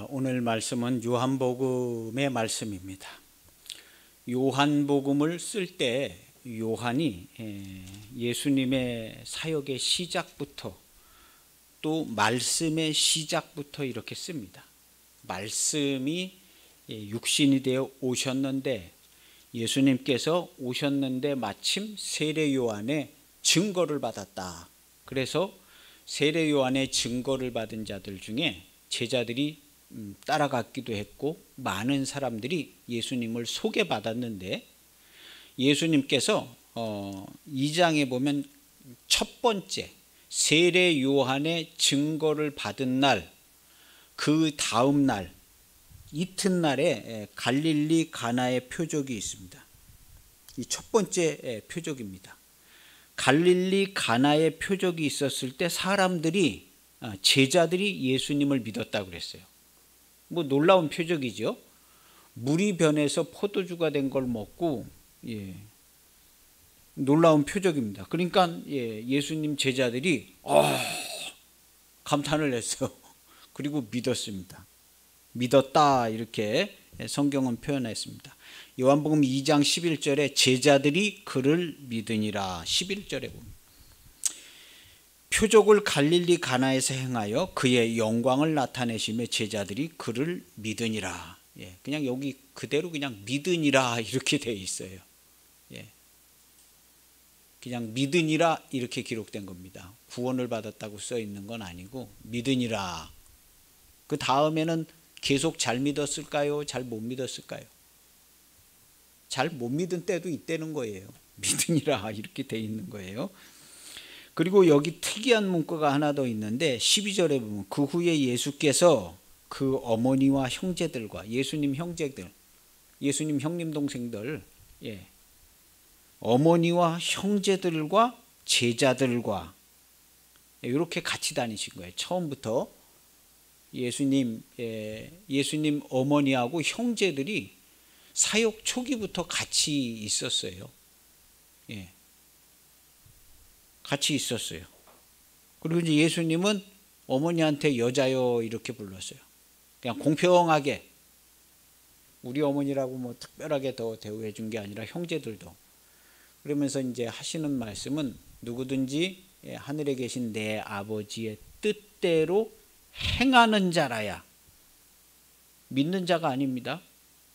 오늘 말씀은 요한복음의 말씀입니다. 요한복음을 쓸 때 요한이 예수님의 사역의 시작부터 또 말씀의 시작부터 이렇게 씁니다. 말씀이 육신이 되어 오셨는데, 예수님께서 오셨는데 마침 세례 요한의 증거를 받았다. 그래서 세례 요한의 증거를 받은 자들 중에 제자들이 따라갔기도 했고, 많은 사람들이 예수님을 소개받았는데, 예수님께서 2장에 보면 첫 번째 세례 요한의 증거를 받은 날, 그 다음 날 이튿날에 갈릴리 가나의 표적이 있습니다. 이 첫 번째 표적입니다. 갈릴리 가나의 표적이 있었을 때 사람들이, 제자들이 예수님을 믿었다고 그랬어요. 뭐 놀라운 표적이죠. 물이 변해서 포도주가 된 걸 먹고, 놀라운 표적입니다. 그러니까 예수님 제자들이 감탄을 했어요. 그리고 믿었습니다. 믿었다, 이렇게 성경은 표현했습니다. 요한복음 2장 11절에 제자들이 그를 믿으니라, 11절에 보면 표적을 갈릴리 가나에서 행하여 그의 영광을 나타내시며 제자들이 그를 믿으니라. 그냥 여기 그대로 그냥 믿으니라 이렇게 되어 있어요. 그냥 믿으니라 이렇게 기록된 겁니다. 구원을 받았다고 써 있는 건 아니고 믿으니라. 그 다음에는 계속 잘 믿었을까요? 잘 못 믿었을까요? 잘 못 믿은 때도 있다는 거예요. 믿으니라 이렇게 돼 있는 거예요. 그리고 여기 특이한 문구가 하나 더 있는데 12절에 보면 그 후에 예수께서 그 어머니와 형제들과, 예수님 형제들, 예수님 형님 동생들, 어머니와 형제들과 제자들과 이렇게 같이 다니신 거예요. 처음부터 예수님 어머니하고 형제들이 사역 초기부터 같이 있었어요. 같이 있었어요. 그리고 이제 예수님은 어머니한테 여자여 이렇게 불렀어요. 그냥 공평하게, 우리 어머니라고 뭐 특별하게 더 대우해 준 게 아니라 형제들도. 그러면서 이제 하시는 말씀은 누구든지 하늘에 계신 내 아버지의 뜻대로 행하는 자라야, 믿는 자가 아닙니다.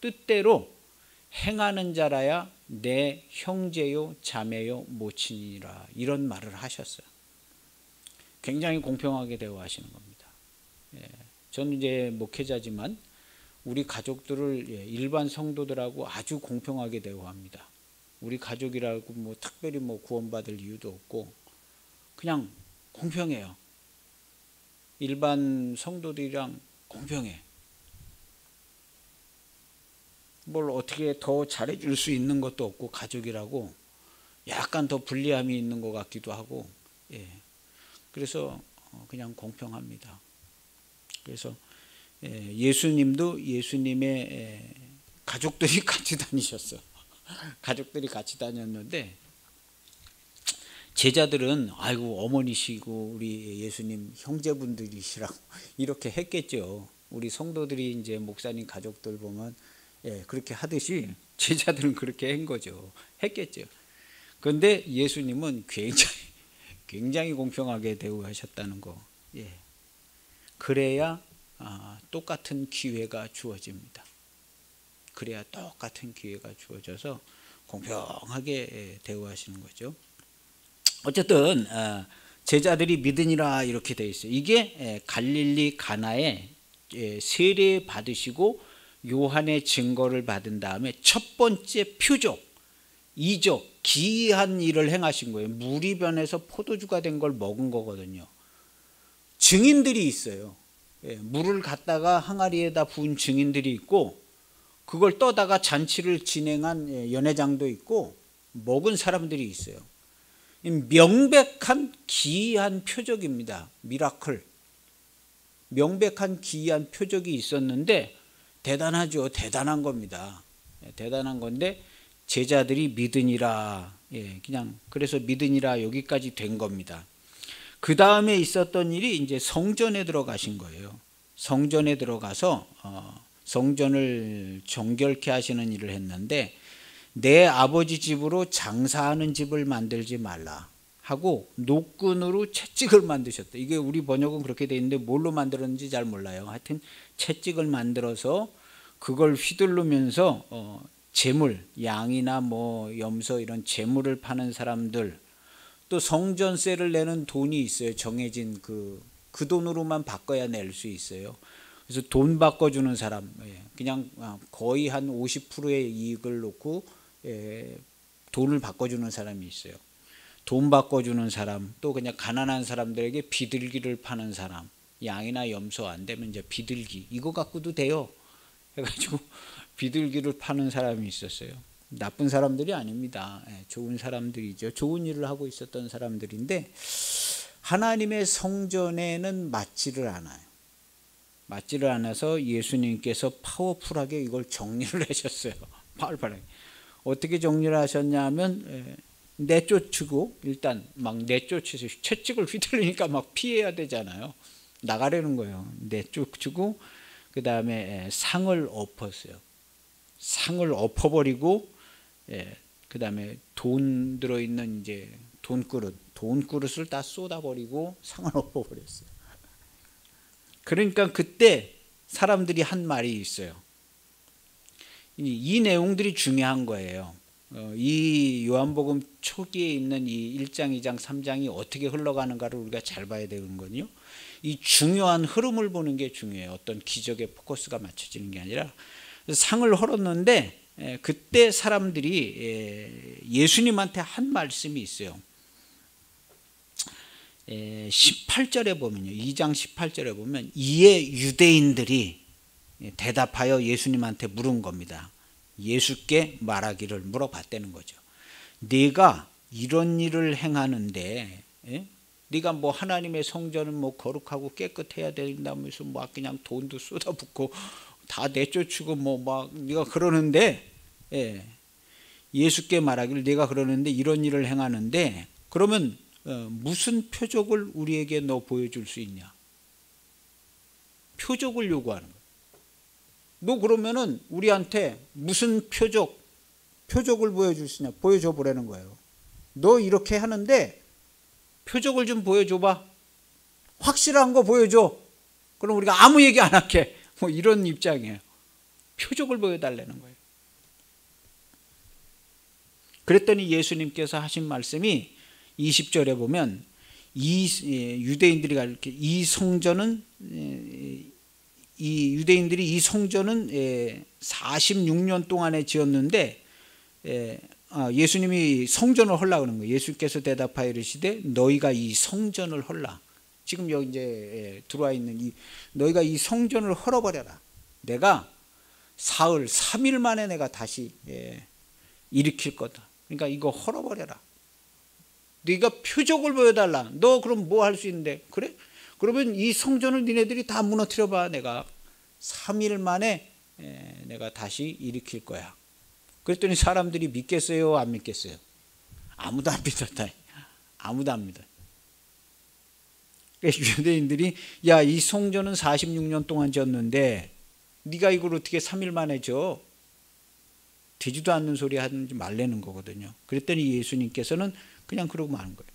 뜻대로 행하는 자라야 내 형제요 자매요 모친이라, 이런 말을 하셨어요. 굉장히 공평하게 대우하시는 겁니다. 저는 이제 목회자지만 우리 가족들을 일반 성도들하고 아주 공평하게 대우합니다. 우리 가족이라고 뭐 특별히 뭐 구원받을 이유도 없고 그냥 공평해요. 일반 성도들이랑 공평해. 뭘 어떻게 더 잘해줄 수 있는 것도 없고, 가족이라고 약간 더 불리함이 있는 것 같기도 하고, 그래서 그냥 공평합니다. 그래서 예수님도 예수님의 가족들이 같이 다니셨어. 가족들이 같이 다녔는데, 제자들은 아이고 어머니시고 우리 예수님 형제분들이시라고 이렇게 했겠죠. 우리 성도들이 이제 목사님 가족들 보면 그렇게 하듯이 제자들은 그렇게 한 거죠. 했겠죠. 그런데 예수님은 굉장히 공평하게 대우하셨다는 거. 그래야 똑같은 기회가 주어집니다. 그래야 똑같은 기회가 주어져서 공평하게 대우하시는 거죠. 어쨌든 제자들이 믿으니라 이렇게 되어 있어요. 이게 갈릴리 가나에 세례 받으시고 요한의 증거를 받은 다음에 첫 번째 표적, 이적, 기이한 일을 행하신 거예요. 물이 변해서 포도주가 된 걸 먹은 거거든요. 증인들이 있어요. 물을 갖다가 항아리에다 부은 증인들이 있고, 그걸 떠다가 잔치를 진행한 연회장도 있고, 먹은 사람들이 있어요. 명백한 기이한 표적입니다. 미라클. 명백한 기이한 표적이 있었는데 대단하죠. 대단한 겁니다. 대단한 건데 제자들이 믿으니라, 그냥 그래서 믿으니라 여기까지 된 겁니다. 그 다음에 있었던 일이 이제 성전에 들어가신 거예요. 성전에 들어가서 성전을 정결케 하시는 일을 했는데 내 아버지 집으로 장사하는 집을 만들지 말라 하고 노끈으로 채찍을 만드셨다. 이게 우리 번역은 그렇게 돼 있는데 뭘로 만들었는지 잘 몰라요. 하여튼 채찍을 만들어서 그걸 휘두르면서 재물, 양이나 뭐 염소 이런 재물을 파는 사람들, 또 성전세를 내는 돈이 있어요. 정해진 그 돈으로만 바꿔야 낼 수 있어요. 그래서 돈 바꿔주는 사람, 그냥 거의 한 50%의 이익을 놓고 돈을 바꿔주는 사람이 있어요. 돈 바꿔주는 사람, 또 그냥 가난한 사람들에게 비둘기를 파는 사람, 양이나 염소 안 되면 이제 비둘기 이거 갖고도 돼요 해가지고 비둘기를 파는 사람이 있었어요. 나쁜 사람들이 아닙니다. 좋은 사람들이죠. 좋은 일을 하고 있었던 사람들인데 하나님의 성전에는 맞지를 않아요. 맞지를 않아서 예수님께서 파워풀하게 이걸 정리를 하셨어요. 팔팔하게. 어떻게 정리를 하셨냐면 내쫓고 일단 막 내쫓으셔. 채찍을 휘둘리니까 막 피해야 되잖아요. 나가려는 거예요. 내쫓고 그 다음에 상을 엎었어요. 상을 엎어버리고 그 다음에 돈 들어있는 이제 돈그릇을 다 쏟아버리고 상을 엎어버렸어요. 그러니까 그때 사람들이 한 말이 있어요. 이 내용들이 중요한 거예요. 이 요한복음 초기에 있는 이 1장, 2장, 3장이 어떻게 흘러가는가를 우리가 잘 봐야 되는 거거든요. 이 중요한 흐름을 보는 게 중요해요. 어떤 기적에 포커스가 맞춰지는 게 아니라. 상을 헐었는데 그때 사람들이 예수님한테 한 말씀이 있어요. 18절에 보면요. 2장 18절에 보면 이에 유대인들이 대답하여 예수님한테 물은 겁니다. 예수께 말하기를 물어봤다는 거죠. 네가 이런 일을 행하는데 네가 뭐 하나님의 성전은 뭐 거룩하고 깨끗해야 된다면서 막 그냥 돈도 쏟아붓고 다 내쫓고 뭐 막 네가 그러는데 예수께 말하기를 네가 그러는데 이런 일을 행하는데 그러면 무슨 표적을 우리에게 너 보여줄 수 있냐? 표적을 요구하는 거야. 너 그러면은 우리한테 무슨 표적을 보여줄 수 있냐? 보여줘 보라는 거예요. 너 이렇게 하는데 표적을 좀 보여줘봐. 확실한 거 보여줘. 그럼 우리가 아무 얘기 안 할게. 뭐 이런 입장이에요. 표적을 보여달라는 거예요. 그랬더니 예수님께서 하신 말씀이 20절에 보면 이 유대인들이 이렇게 이 유대인들이 이 성전은 46년 동안에 지었는데 예수님이 성전을 헐라 그러는 거예요. 예수께서 대답하여 이르시되 너희가 이 성전을 헐라. 지금 여기 이제 들어와 있는 너희가 이 성전을 헐어버려라. 내가 사흘 3일 만에 내가 다시 일으킬 거다. 그러니까 이거 헐어버려라. 네가 표적을 보여달라. 너 그럼 뭐 할 수 있는데? 그래? 그러면 이 성전을 니네들이 다 무너뜨려봐. 내가 3일 만에 내가 다시 일으킬 거야. 그랬더니 사람들이 믿겠어요? 안 믿겠어요? 아무도 안 믿었다. 아무도 안 믿어요. 유대인들이 야, 이 성전은 46년 동안 지었는데 네가 이걸 어떻게 3일 만에 져? 되지도 않는 소리 하지 말라는 거거든요. 그랬더니 예수님께서는 그냥 그러고 마는 거예요.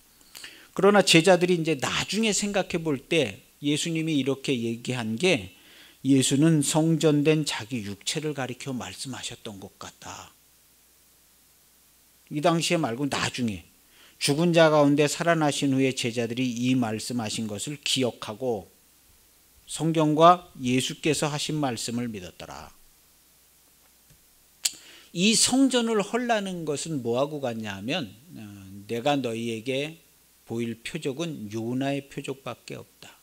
그러나 제자들이 이제 나중에 생각해 볼 때 예수님이 이렇게 얘기한 게 예수는 성전된 자기 육체를 가리켜 말씀하셨던 것 같다. 이 당시에 말고 나중에 죽은 자 가운데 살아나신 후에 제자들이 이 말씀하신 것을 기억하고 성경과 예수께서 하신 말씀을 믿었더라. 이 성전을 헐라는 것은 뭐하고 같냐 하면 내가 너희에게 보일 표적은 요나의 표적밖에 없다.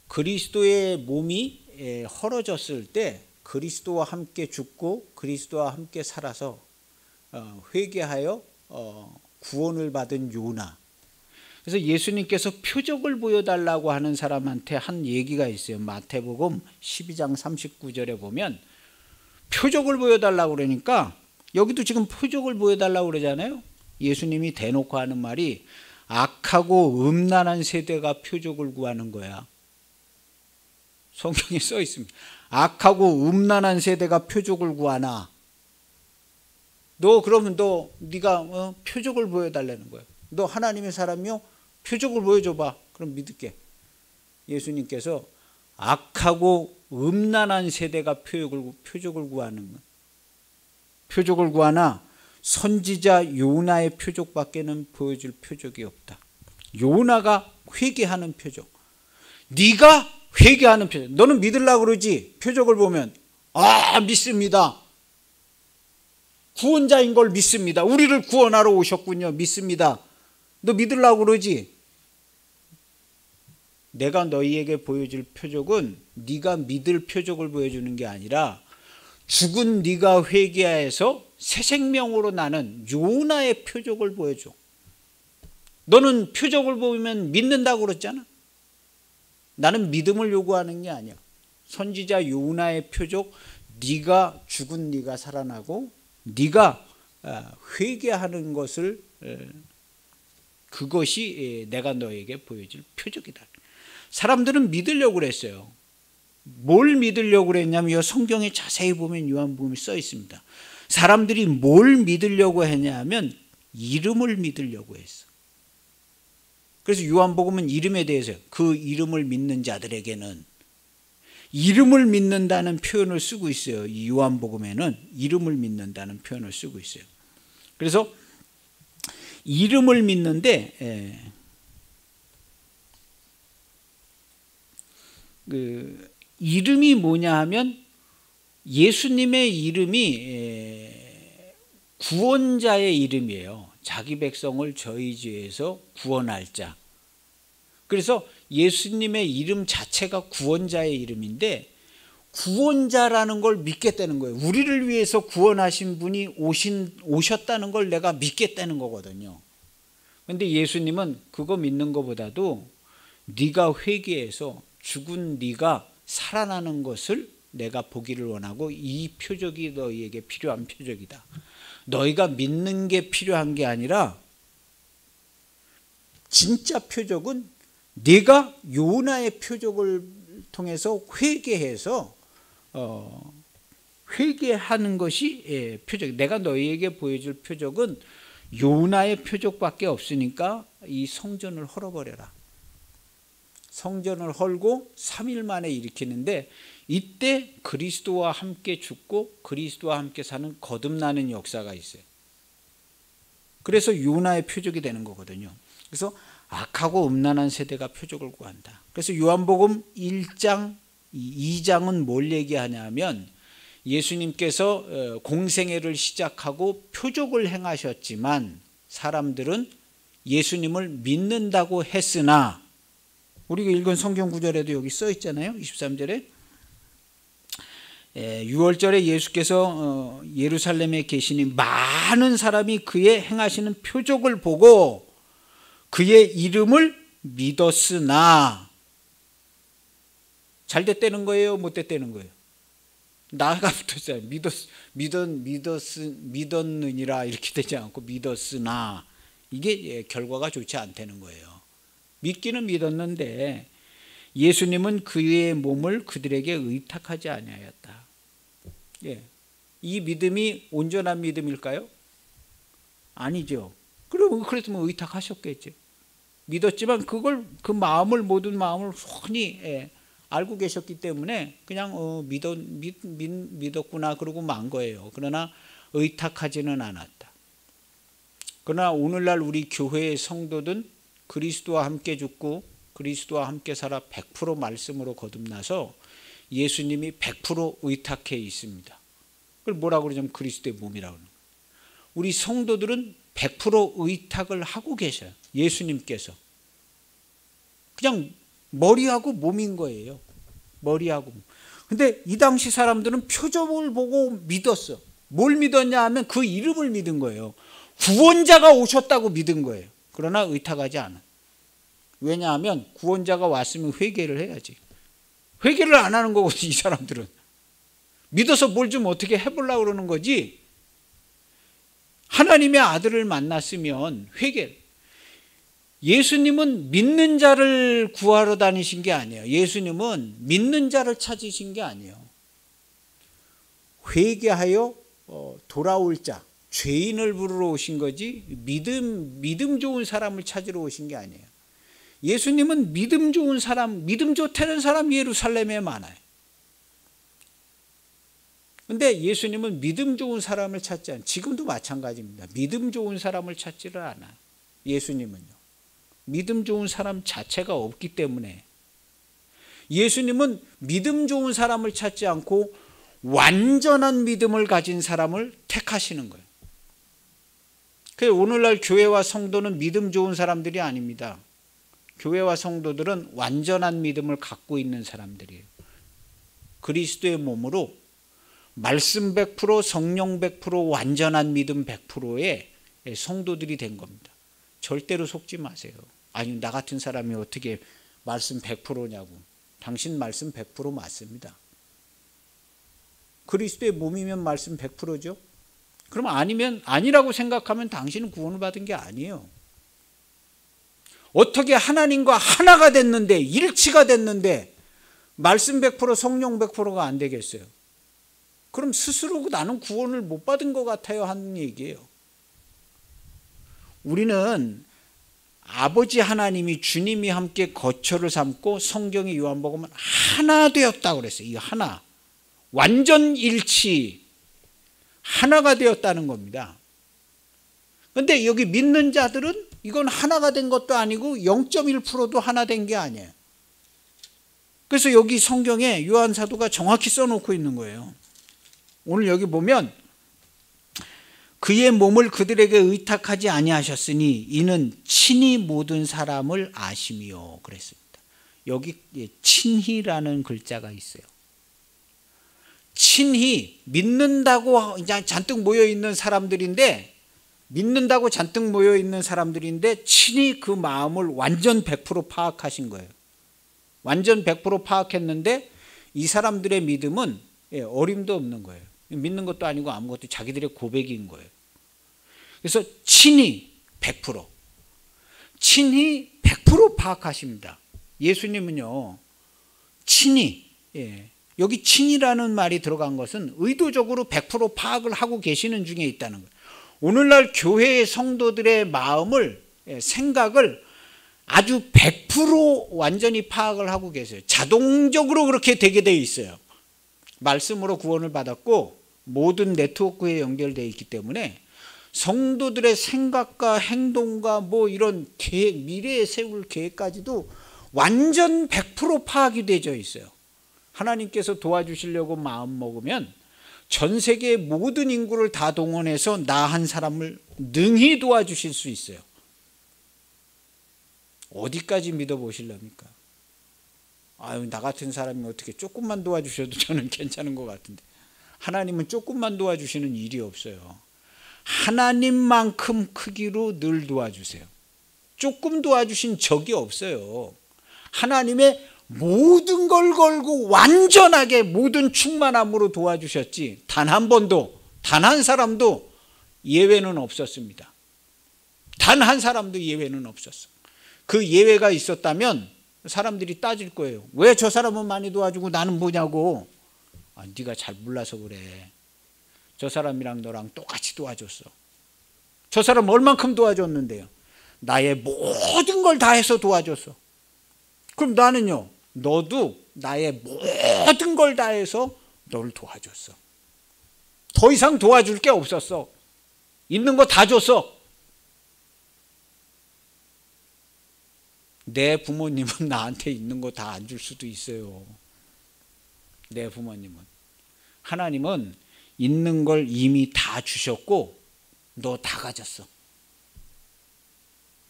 그리스도의 몸이 헐어졌을 때 그리스도와 함께 죽고 그리스도와 함께 살아서 회개하여 구원을 받은 요나. 그래서 예수님께서 표적을 보여달라고 하는 사람한테 한 얘기가 있어요. 마태복음 12장 39절에 보면 표적을 보여달라고 그러니까 여기도 지금 표적을 보여달라고 그러잖아요. 예수님이 대놓고 하는 말이 악하고 음란한 세대가 표적을 구하는 거야. 성경에 써 있습니다. 악하고 음란한 세대가 표적을 구하나. 너 그러면 네가 표적을 보여달라는 거야. 너 하나님의 사람이요? 표적을 보여줘봐. 그럼 믿을게. 예수님께서 악하고 음란한 세대가 표적을 구하는 거. 표적을 구하나 선지자 요나의 표적밖에는 보여줄 표적이 없다. 요나가 회개하는 표적. 네가 회개하는 표적. 너는 믿으려고 그러지. 표적을 보면 믿습니다. 구원자인 걸 믿습니다. 우리를 구원하러 오셨군요. 믿습니다. 너 믿으려고 그러지. 내가 너희에게 보여줄 표적은 네가 믿을 표적을 보여주는 게 아니라 죽은 네가 회개해서 새 생명으로 나는 요나의 표적을 보여줘. 너는 표적을 보면 믿는다고 그랬잖아. 나는 믿음을 요구하는 게 아니야. 선지자 요나의 표적, 네가 죽은 네가 살아나고 네가 회개하는 것을, 그것이 내가 너에게 보여줄 표적이다. 사람들은 믿으려고 그랬어요. 뭘 믿으려고 그랬냐면 성경에 자세히 보면 요한복음에 써 있습니다. 사람들이 뭘 믿으려고 했냐면 이름을 믿으려고 했어. 그래서 요한복음은 이름에 대해서 그 이름을 믿는 자들에게는, 이름을 믿는다는 표현을 쓰고 있어요. 이 요한복음에는 이름을 믿는다는 표현을 쓰고 있어요. 그래서 이름을 믿는데 이름이 뭐냐 하면 예수님의 이름이 구원자의 이름이에요. 자기 백성을 저희 죄에서 구원할 자. 그래서 예수님의 이름 자체가 구원자의 이름인데 구원자라는 걸 믿겠다는 거예요. 우리를 위해서 구원하신 분이 오셨다는 걸 내가 믿겠다는 거거든요. 그런데 예수님은 그거 믿는 것보다도 네가 회개해서 죽은 네가 살아나는 것을 내가 보기를 원하고 이 표적이 너희에게 필요한 표적이다. 너희가 믿는 게 필요한 게 아니라 진짜 표적은 네가 요나의 표적을 통해서 회개해서 회개하는 것이 표적. 내가 너희에게 보여줄 표적은 요나의 표적밖에 없으니까 이 성전을 헐어버려라. 성전을 헐고 3일 만에 일으키는데 이때 그리스도와 함께 죽고 그리스도와 함께 사는 거듭나는 역사가 있어요. 그래서 요나의 표적이 되는 거거든요. 그래서 악하고 음란한 세대가 표적을 구한다. 그래서 요한복음 1장, 2장은 뭘 얘기하냐면 예수님께서 공생애를 시작하고 표적을 행하셨지만 사람들은 예수님을 믿는다고 했으나, 우리가 읽은 성경 구절에도 여기 써 있잖아요. 23절에 6월절에 예수께서 예루살렘에 계시니 많은 사람이 그의 행하시는 표적을 보고 그의 이름을 믿었으나, 잘 됐다는 거예요? 못 됐다는 거예요? 나가 붙었어요. 믿었느니라 이렇게 되지 않고 믿었으나, 이게 결과가 좋지 않다는 거예요. 믿기는 믿었는데 예수님은 그의 몸을 그들에게 의탁하지 아니하였다. 이 믿음이 온전한 믿음일까요? 아니죠. 그랬으면 의탁하셨겠죠. 믿었지만 그 마음을, 모든 마음을 훤히 알고 계셨기 때문에 그냥 믿었구나 그러고 만 거예요. 그러나 의탁하지는 않았다. 그러나 오늘날 우리 교회의 성도든 그리스도와 함께 죽고 그리스도와 함께 살아 100% 말씀으로 거듭나서 예수님이 100% 의탁해 있습니다. 그걸 뭐라고 그러냐면 그리스도의 몸이라고 하는 거예요. 우리 성도들은 100% 의탁을 하고 계셔요. 예수님께서. 그냥 머리하고 몸인 거예요. 머리하고 몸. 근데 이 당시 사람들은 표적을 보고 믿었어. 뭘 믿었냐 하면 그 이름을 믿은 거예요. 구원자가 오셨다고 믿은 거예요. 그러나 의탁하지 않아. 왜냐하면 구원자가 왔으면 회개를 해야지. 회개를 안 하는 거거든, 이 사람들은. 믿어서 뭘 좀 어떻게 해보려고 그러는 거지. 하나님의 아들을 만났으면 회개. 예수님은 믿는 자를 구하러 다니신 게 아니에요. 예수님은 믿는 자를 찾으신 게 아니에요. 회개하여 돌아올 자, 죄인을 부르러 오신 거지 믿음 좋은 사람을 찾으러 오신 게 아니에요. 예수님은 믿음 좋은 사람, 믿음 좋다는 사람이 예루살렘에 많아요. 근데 예수님은 믿음 좋은 사람을 찾지 않아요. 지금도 마찬가지입니다. 믿음 좋은 사람을 찾지를 않아요. 예수님은요. 믿음 좋은 사람 자체가 없기 때문에 예수님은 믿음 좋은 사람을 찾지 않고 완전한 믿음을 가진 사람을 택하시는 거예요. 그래서 오늘날 교회와 성도는 믿음 좋은 사람들이 아닙니다. 교회와 성도들은 완전한 믿음을 갖고 있는 사람들이에요. 그리스도의 몸으로 말씀 100%, 성령 100%, 완전한 믿음 100%의 성도들이 된 겁니다. 절대로 속지 마세요. 아니, 나 같은 사람이 어떻게 말씀 100%냐고. 당신 말씀 100% 맞습니다. 그리스도의 몸이면 말씀 100%죠. 그럼 아니라고 생각하면 당신은 구원을 받은 게 아니에요. 어떻게 하나님과 하나가 됐는데, 일치가 됐는데 말씀 100%, 성령 100%가 안 되겠어요? 그럼 스스로 나는 구원을 못 받은 것 같아요 하는 얘기예요. 우리는 아버지 하나님이, 주님이 함께 거처를 삼고 성경의 요한복음은 하나 되었다고 그랬어요. 이 하나, 완전 일치, 하나가 되었다는 겁니다. 그런데 여기 믿는 자들은 이건 하나가 된 것도 아니고 0.1%도 하나 된 게 아니에요. 그래서 여기 성경에 요한 사도가 정확히 써놓고 있는 거예요. 오늘 여기 보면 그의 몸을 그들에게 의탁하지 아니하셨으니 이는 친히 모든 사람을 아심이요 그랬습니다. 여기 친히라는 글자가 있어요. 친히, 믿는다고 잔뜩 모여있는 사람들인데, 친히 그 마음을 완전 100% 파악하신 거예요. 완전 100% 파악했는데 이 사람들의 믿음은 어림도 없는 거예요. 믿는 것도 아니고 아무것도 자기들의 고백인 거예요. 그래서 친히 100%, 친히 100% 파악하십니다. 예수님은요, 친히, 여기 친이라는 말이 들어간 것은 의도적으로 100% 파악을 하고 계시는 중에 있다는 거예요. 오늘날 교회의 성도들의 마음을, 생각을 아주 100% 완전히 파악을 하고 계세요. 자동적으로 그렇게 되게 되어 있어요. 말씀으로 구원을 받았고 모든 네트워크에 연결되어 있기 때문에 성도들의 생각과 행동과 뭐 이런 계획, 미래에 세울 계획까지도 완전 100% 파악이 되어 있어요. 하나님께서 도와주시려고 마음 먹으면 전 세계의 모든 인구를 다 동원해서 나 한 사람을 능히 도와주실 수 있어요. 어디까지 믿어보실랍니까? 아유, 나 같은 사람이 어떻게 조금만 도와주셔도 저는 괜찮은 것 같은데, 하나님은 조금만 도와주시는 일이 없어요. 하나님만큼 크기로 늘 도와주세요. 조금 도와주신 적이 없어요. 하나님의 모든 걸 걸고 완전하게 모든 충만함으로 도와주셨지, 단 한 번도, 단 한 사람도 예외는 없었습니다. 단 한 사람도 예외는 없었어. 그 예외가 있었다면 사람들이 따질 거예요. 왜 저 사람은 많이 도와주고 나는 뭐냐고. 네가 잘 몰라서 그래. 저 사람이랑 너랑 똑같이 도와줬어. 저 사람 얼만큼 도와줬는데요. 나의 모든 걸 다해서 도와줬어. 그럼 나는요, 너도 나의 모든 걸 다해서 너를 도와줬어. 더 이상 도와줄 게 없었어. 있는 거 다 줬어. 내 부모님은 나한테 있는 거 다 안 줄 수도 있어요. 내 부모님은. 하나님은 있는 걸 이미 다 주셨고 너 다 가졌어.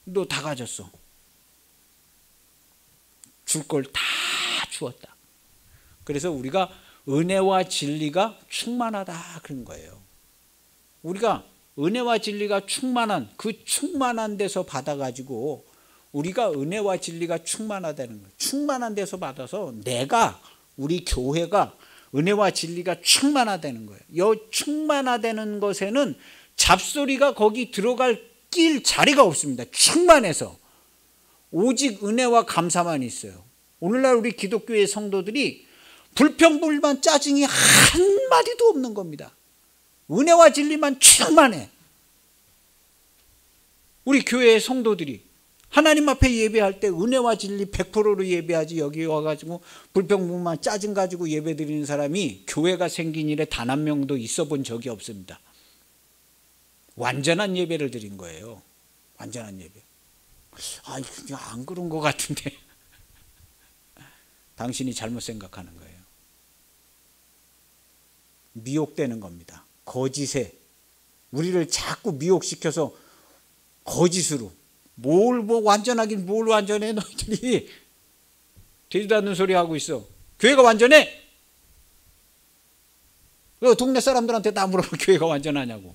너 다 가졌어. 줄 걸 다 주었다. 그래서 우리가 은혜와 진리가 충만하다 그런 거예요. 우리가 은혜와 진리가 충만한, 그 충만한 데서 받아가지고 우리가 은혜와 진리가 충만하다는 거예요. 충만한 데서 받아서 내가, 우리 교회가 은혜와 진리가 충만하다는 거예요. 이 충만하다는 것에는 잡소리가 거기 들어갈 낄 자리가 없습니다. 충만해서. 오직 은혜와 감사만 있어요. 오늘날 우리 기독교의 성도들이 불평불만 짜증이 한마디도 없는 겁니다. 은혜와 진리만 충만해. 우리 교회의 성도들이 하나님 앞에 예배할 때 은혜와 진리 100%로 예배하지, 여기 와가지고 불평불만 짜증 가지고 예배 드리는 사람이 교회가 생긴 일에 단 한 명도 있어 본 적이 없습니다. 완전한 예배를 드린 거예요. 완전한 예배. 안 그런 것 같은데. 당신이 잘못 생각하는 거예요. 미혹되는 겁니다. 거짓에 우리를 자꾸 미혹시켜서 거짓으로 완전하긴 뭘 완전해. 너희들이 되지도 않는 소리 하고 있어. 교회가 완전해? 동네 사람들한테 다 물어봐. 교회가 완전하냐고.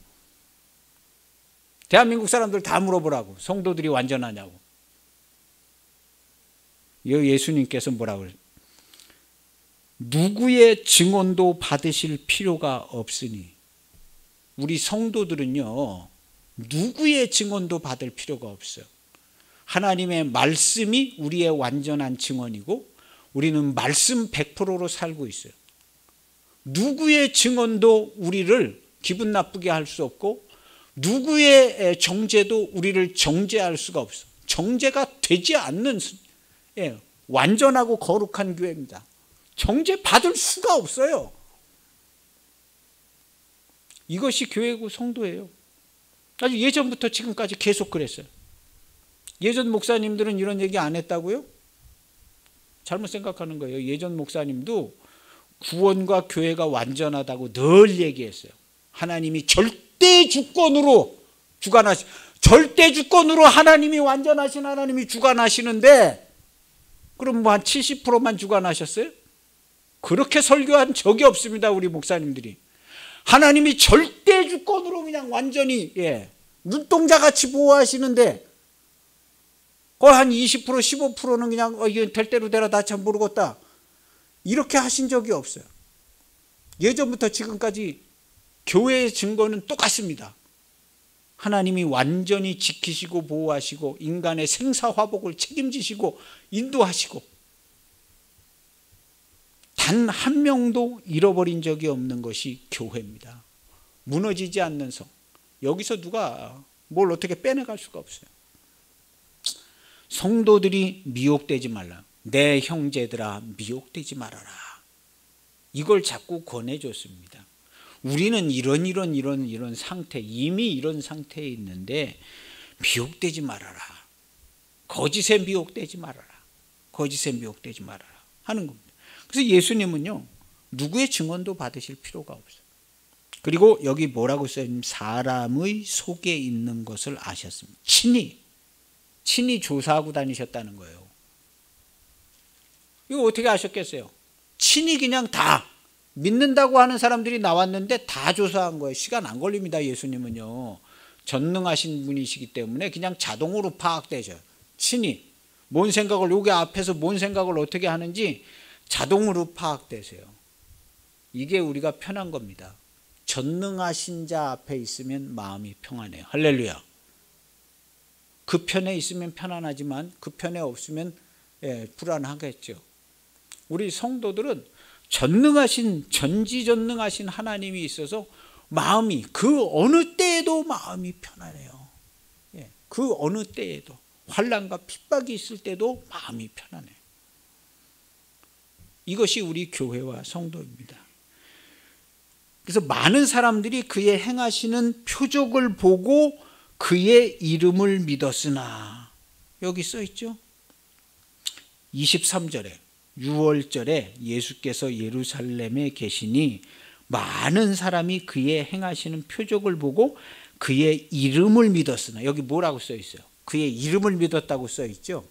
대한민국 사람들 다 물어보라고. 성도들이 완전하냐고. 예수님께서 뭐라고 그래요? 누구의 증언도 받으실 필요가 없으니. 우리 성도들은요, 누구의 증언도 받을 필요가 없어요. 하나님의 말씀이 우리의 완전한 증언이고 우리는 말씀 100%로 살고 있어요. 누구의 증언도 우리를 기분 나쁘게 할 수 없고 누구의 정죄도 우리를 정죄할 수가 없어요. 정죄가 되지 않는 완전하고 거룩한 교회입니다. 정죄 받을 수가 없어요. 이것이 교회고 성도예요. 아주 예전부터 지금까지 계속 그랬어요. 예전 목사님들은 이런 얘기 안 했다고요? 잘못 생각하는 거예요. 예전 목사님도 구원과 교회가 완전하다고 늘 얘기했어요. 하나님이 절대 주권으로 하나님이 완전하신 하나님이 주관하시는데 그럼 뭐 한 70%만 주관하셨어요? 그렇게 설교한 적이 없습니다. 우리 목사님들이. 하나님이 절대 주권으로 그냥 완전히 눈동자같이 보호하시는데 거의 한 20% 15%는 그냥 이건 될 대로 되라 나 참 모르겠다 이렇게 하신 적이 없어요. 예전부터 지금까지 교회의 증거는 똑같습니다. 하나님이 완전히 지키시고 보호하시고 인간의 생사화복을 책임지시고 인도하시고 단 한 명도 잃어버린 적이 없는 것이 교회입니다. 무너지지 않는 성. 여기서 누가 뭘 어떻게 빼내갈 수가 없어요. 성도들이 미혹되지 말라. 내 형제들아 미혹되지 말아라. 이걸 자꾸 권해줬습니다. 우리는 이런 상태, 이미 이런 상태에 있는데 미혹되지 말아라. 거짓에 미혹되지 말아라. 거짓에 미혹되지 말아라 하는 겁니다. 그래서 예수님은요, 누구의 증언도 받으실 필요가 없어요. 그리고 여기 뭐라고 써있냐면 사람의 속에 있는 것을 아셨습니다. 친히 조사하고 다니셨다는 거예요. 이거 어떻게 아셨겠어요? 친히 그냥 다 믿는다고 하는 사람들이 나왔는데 다 조사한 거예요. 시간 안 걸립니다. 예수님은요. 전능하신 분이시기 때문에 그냥 자동으로 파악되죠. 친히 뭔 생각을 여기 앞에서 뭔 생각을 어떻게 하는지 자동으로 파악되세요. 이게 우리가 편한 겁니다. 전능하신 자 앞에 있으면 마음이 평안해요. 할렐루야. 그 편에 있으면 편안하지만 그 편에 없으면 불안하겠죠. 우리 성도들은 전지전능하신 하나님이 있어서 마음이 그 어느 때에도 마음이 편안해요. 그 어느 때에도 환난과 핍박이 있을 때도 마음이 편안해요. 이것이 우리 교회와 성도입니다. 그래서 많은 사람들이 그의 행하시는 표적을 보고 그의 이름을 믿었으나 여기 써 있죠. 23절에 6월절에 예수께서 예루살렘에 계시니 많은 사람이 그의 행하시는 표적을 보고 그의 이름을 믿었으나 여기 뭐라고 써 있어요? 그의 이름을 믿었다고 써 있죠.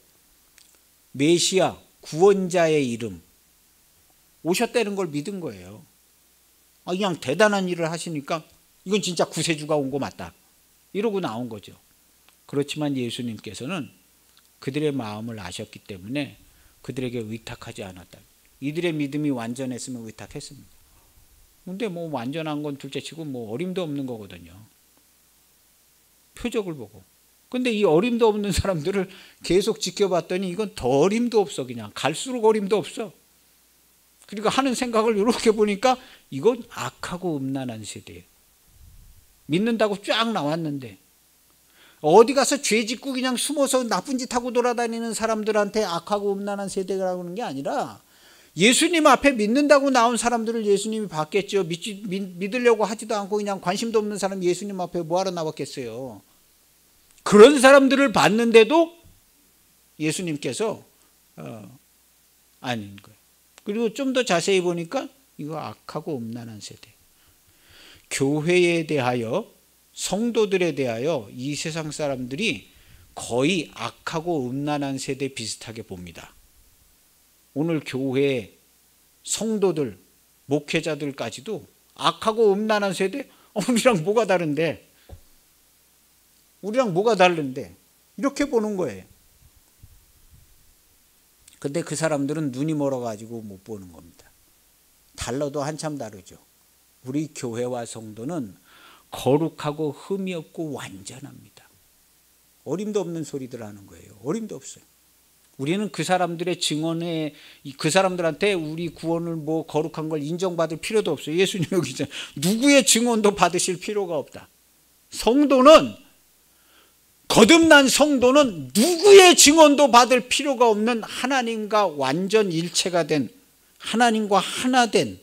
메시아 구원자의 이름 오셨다는 걸 믿은 거예요. 그냥 대단한 일을 하시니까 이건 진짜 구세주가 온 거 맞다 이러고 나온 거죠. 그렇지만 예수님께서는 그들의 마음을 아셨기 때문에 그들에게 의탁하지 않았다. 이들의 믿음이 완전했으면 의탁했습니다. 근데 뭐 완전한 건 둘째치고 뭐 어림도 없는 거거든요. 표적을 보고 근데 이 어림도 없는 사람들을 계속 지켜봤더니 이건 더 어림도 없어. 그냥 갈수록 어림도 없어. 그리고 하는 생각을 이렇게 보니까 이건 악하고 음란한 세대예요. 믿는다고 쫙 나왔는데 어디 가서 죄 짓고 그냥 숨어서 나쁜 짓 하고 돌아다니는 사람들한테 악하고 음란한 세대라고 하는 게 아니라 예수님 앞에 믿는다고 나온 사람들을 예수님이 봤겠죠. 믿으려고 하지도 않고 그냥 관심도 없는 사람 예수님 앞에 뭐하러 나왔겠어요. 그런 사람들을 봤는데도 예수님께서 아닌 거예요. 그리고 좀 더 자세히 보니까 이거 악하고 음란한 세대. 교회에 대하여, 성도들에 대하여 이 세상 사람들이 거의 악하고 음란한 세대 비슷하게 봅니다. 오늘 교회 성도들, 목회자들까지도 악하고 음란한 세대? 우리랑 뭐가 다른데? 우리랑 뭐가 다른데? 이렇게 보는 거예요. 근데 그 사람들은 눈이 멀어가지고 못 보는 겁니다. 달라도 한참 다르죠. 우리 교회와 성도는 거룩하고 흠이 없고 완전합니다. 어림도 없는 소리들 하는 거예요. 어림도 없어요. 우리는 그 사람들의 증언에, 그 사람들한테 우리 구원을 뭐 거룩한 걸 인정받을 필요도 없어요. 예수님 여기 있잖아요. 누구의 증언도 받으실 필요가 없다. 성도는, 거듭난 성도는 누구의 증언도 받을 필요가 없는 하나님과 완전 일체가 된, 하나님과 하나 된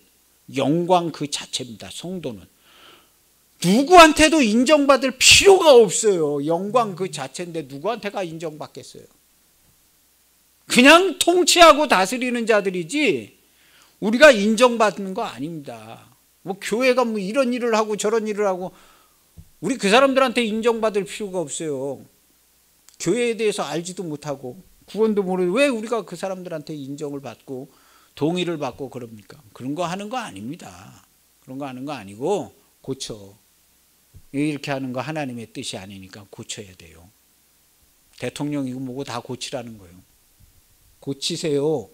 영광 그 자체입니다. 성도는 누구한테도 인정받을 필요가 없어요. 영광 그 자체인데 누구한테가 인정받겠어요. 그냥 통치하고 다스리는 자들이지 우리가 인정받는 거 아닙니다. 뭐 교회가 뭐 이런 일을 하고 저런 일을 하고 우리 그 사람들한테 인정받을 필요가 없어요. 교회에 대해서 알지도 못하고 구원도 모르고 왜 우리가 그 사람들한테 인정을 받고 동의를 받고 그럽니까? 그런 거 하는 거 아닙니다. 그런 거 하는 거 아니고 고쳐. 이렇게 하는 거 하나님의 뜻이 아니니까 고쳐야 돼요. 대통령이고 뭐고 다 고치라는 거예요. 고치세요.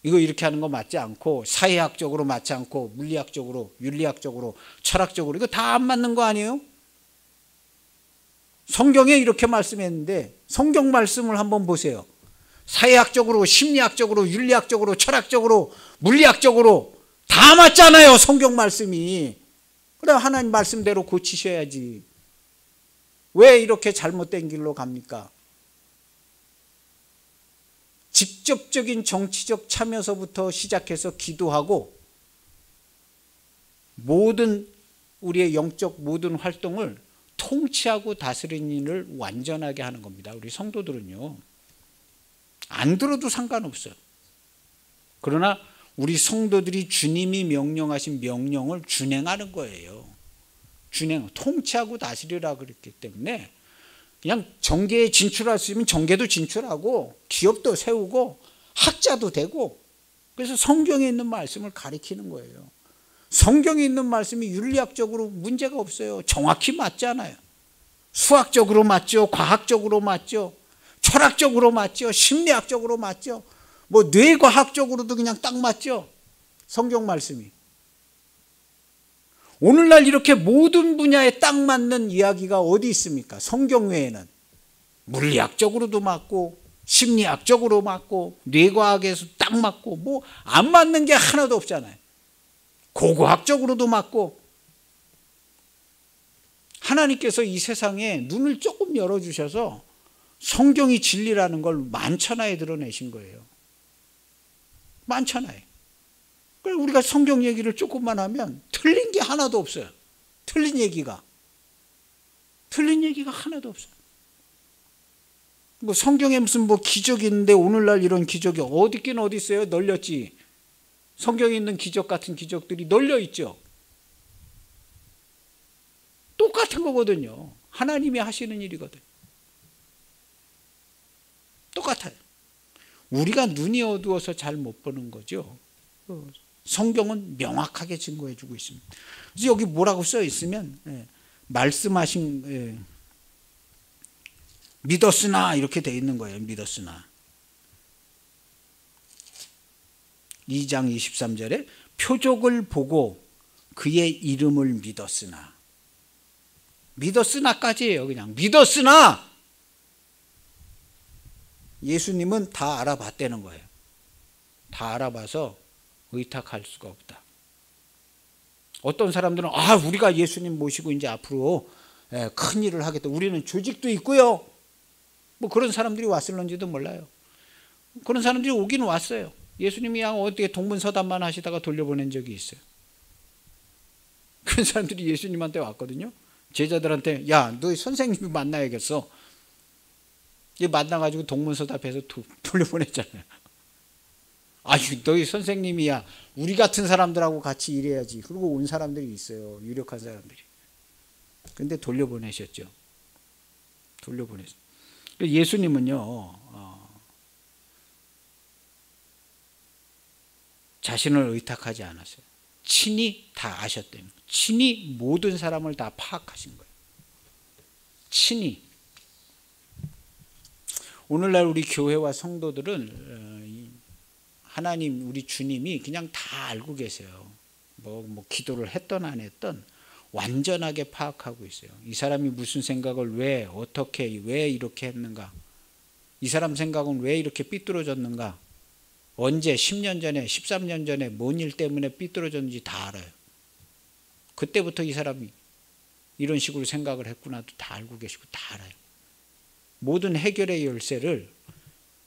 이거 이렇게 하는 거 맞지 않고 사회학적으로 맞지 않고 물리학적으로 윤리학적으로 철학적으로 이거 다 안 맞는 거 아니에요? 성경에 이렇게 말씀했는데 성경 말씀을 한번 보세요. 사회학적으로 심리학적으로 윤리학적으로 철학적으로 물리학적으로 다 맞잖아요. 성경 말씀이. 그래 하나님 말씀대로 고치셔야지. 왜 이렇게 잘못된 길로 갑니까? 직접적인 정치적 참여서부터 시작해서 기도하고 모든 우리의 영적 모든 활동을 통치하고 다스리는 일을 완전하게 하는 겁니다. 우리 성도들은요. 안 들어도 상관없어요. 그러나 우리 성도들이 주님이 명령하신 명령을 준행하는 거예요. 통치하고 다스리라 그랬기 때문에 그냥 정계에 진출할 수 있으면 정계도 진출하고 기업도 세우고 학자도 되고 그래서 성경에 있는 말씀을 가리키는 거예요. 성경에 있는 말씀이 윤리학적으로 문제가 없어요. 정확히 맞잖아요. 수학적으로 맞죠. 과학적으로 맞죠. 철학적으로 맞죠. 심리학적으로 맞죠. 뭐 뇌과학적으로도 그냥 딱 맞죠. 성경 말씀이. 오늘날 이렇게 모든 분야에 딱 맞는 이야기가 어디 있습니까? 성경 외에는. 물리학적으로도 맞고 심리학적으로 맞고 뇌과학에서 딱 맞고 뭐 안 맞는 게 하나도 없잖아요. 고고학적으로도 맞고. 하나님께서 이 세상에 눈을 조금 열어주셔서 성경이 진리라는 걸 만천하에 드러내신 거예요. 만천하에. 그래서 우리가 성경 얘기를 조금만 하면 틀린 게 하나도 없어요. 틀린 얘기가 하나도 없어요. 뭐 성경에 무슨 뭐 기적이 있는데 오늘날 이런 기적이 어디 있긴 어디 있어요? 널렸지. 성경에 있는 기적 같은 기적들이 널려 있죠. 똑같은 거거든요. 하나님이 하시는 일이거든. 똑같아요. 우리가 눈이 어두워서 잘 못 보는 거죠. 성경은 명확하게 증거해 주고 있습니다. 그래서 여기 뭐라고 써 있으면 말씀하신 믿었으나 이렇게 돼 있는 거예요. 믿었으나 2장 23절에 표적을 보고 그의 이름을 믿었으나 믿었으나까지예요. 그냥 믿었으나 예수님은 다 알아봤다는 거예요. 다 알아봐서 의탁할 수가 없다. 어떤 사람들은 우리가 예수님 모시고 이제 앞으로 큰 일을 하겠다. 우리는 조직도 있고요. 뭐 그런 사람들이 왔을런지도 몰라요. 그런 사람들이 오긴 왔어요. 예수님이 그냥 어떻게 동문서답만 하시다가 돌려보낸 적이 있어요. 그런 사람들이 예수님한테 왔거든요. 제자들한테 야, 너 선생님이 만나야겠어. 이 만나가지고 동문서답해서 돌려보냈잖아요. 너희 선생님이야. 우리 같은 사람들하고 같이 일해야지. 그리고 온 사람들이 있어요. 유력한 사람들이. 근데 돌려보내셨죠. 돌려보냈어요. 예수님은요, 자신을 의탁하지 않았어요. 친히 다 아셨대요. 친히 모든 사람을 다 파악하신 거예요. 친히. 오늘날 우리 교회와 성도들은 하나님, 우리 주님이 그냥 다 알고 계세요. 뭐 기도를 했던 안 했던 완전하게 파악하고 있어요. 이 사람이 무슨 생각을 왜, 어떻게, 왜 이렇게 했는가? 이 사람 생각은 왜 이렇게 삐뚤어졌는가? 언제, 10년 전에, 13년 전에 뭔 일 때문에 삐뚤어졌는지 다 알아요. 그때부터 이 사람이 이런 식으로 생각을 했구나도 다 알고 계시고 다 알아요. 모든 해결의 열쇠를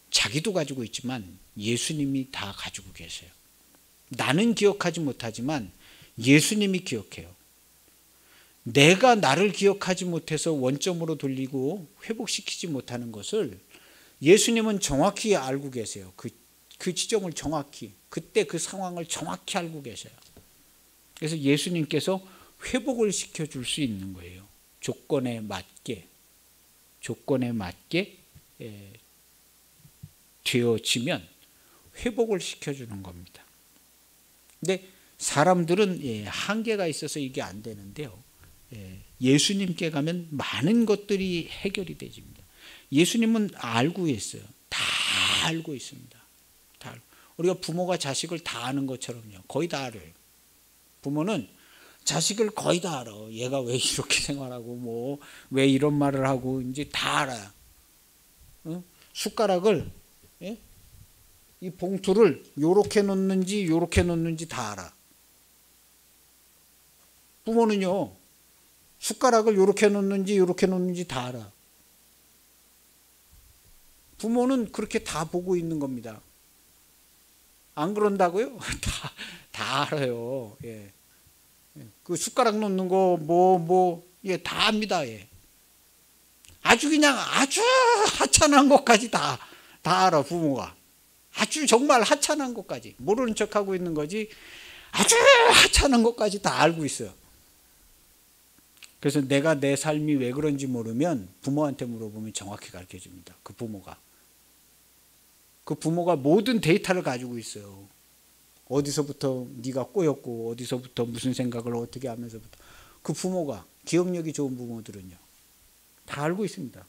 자기도 가지고 있지만 예수님이 다 가지고 계세요. 나는 기억하지 못하지만 예수님이 기억해요. 내가 나를 기억하지 못해서 원점으로 돌리고 회복시키지 못하는 것을 예수님은 정확히 알고 계세요. 그 지점을 정확히, 그때 그 상황을 정확히 알고 계셔요. 그래서 예수님께서 회복을 시켜줄 수 있는 거예요. 조건에 맞게 되어지면 회복을 시켜주는 겁니다. 근데 사람들은 한계가 있어서 이게 안 되는데요. 예수님께 가면 많은 것들이 해결이 되집니다. 예수님은 알고 있어요. 다 알고 있습니다. 다 알고. 우리가 부모가 자식을 다 아는 것처럼요. 거의 다 알아요. 부모는 자식을 거의 다 알아. 얘가 왜 이렇게 생활하고 왜 이런 말을 하고 이제 다 알아요. 숟가락을 이 봉투를 요렇게 놓는지 요렇게 놓는지 다 알아. 부모는요. 숟가락을 요렇게 놓는지 요렇게 놓는지 다 알아. 부모는 그렇게 다 보고 있는 겁니다. 안 그런다고요? 다 알아요. 예. 그 숟가락 놓는 거 다 압니다. 예. 아주 하찮은 것까지 다 알아, 부모가. 아주 정말 하찮은 것까지. 모르는 척하고 있는 거지 아주 하찮은 것까지 다 알고 있어요. 그래서 내가 내 삶이 왜 그런지 모르면 부모한테 물어보면 정확히 가르쳐 줍니다. 그 부모가 모든 데이터를 가지고 있어요. 어디서부터 네가 꼬였고 어디서부터 무슨 생각을 어떻게 하면서부터. 그 부모가, 기억력이 좋은 부모들은요, 다 알고 있습니다.